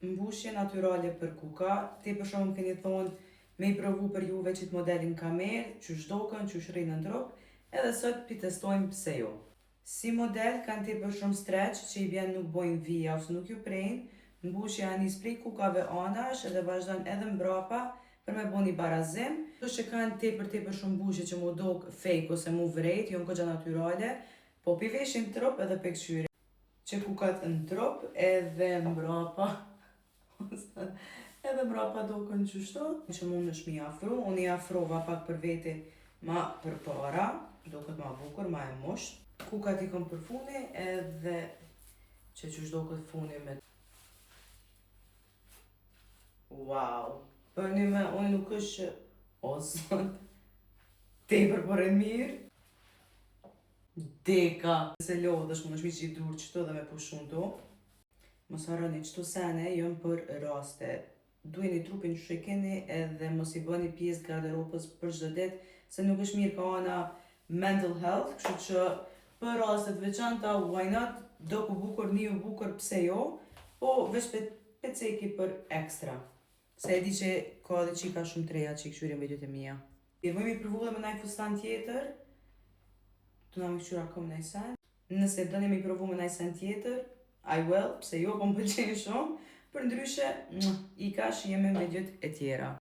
mbushje natyrale për kuka. Ti për shumë keni thonë me i provu për juve që të modelin kamer, qysh dokën, qysh rrinë në trup, edhe sot pi testojmë pse jo. Si model kanë ti për shumë stretch që i bjen nuk bojnë vija ose nuk ju prejnë, mbushja anis prej kukave anash edhe vazhdon edhe mbrapa për me bo një barazim. Kto që kanë ti për shumë mbushje që mu dok fake ose mu vrejt, jo në kogja natyrale, po pi veshin trup edhe pe këshyri. Që kukat në trup edhe mbrapa, edhe mbrapa dokën qështu, që mund është mi afru, unë i afrova pak për veti ma për para, doket ma bukur, ma e musht. Kukat i kom për funi edhe që qështu dokët funi me... Wow! Për një me, unë nuk është që... O, zot! Tepër për e mirë! Deka! Se lodhë është më nëshmi që i dur qëto dhe me pushun to. Mos harroni qëto sene jënë për raste. Duheni trupin që i keni edhe mos i bëni pjesë garderobës për çdo ditë, se nuk është mirë ka ana mental health, kështu që për rastet veçanta, why not, do ku bukur, një u bukur, pse jo, po veç peceki për ekstra. Se e di që ka dhe qika shumë treja që i këshyrin videot e mija. I vëjmë i përvu dhe me naj fustan tjetër, të nga me këshyra kom naj sen. Nëse dëni me i përvu me naj sen tjetër, I will, pse jo, po më pëlqenjë shumë, për ndryshe, i ka që jemi me videot e tjera.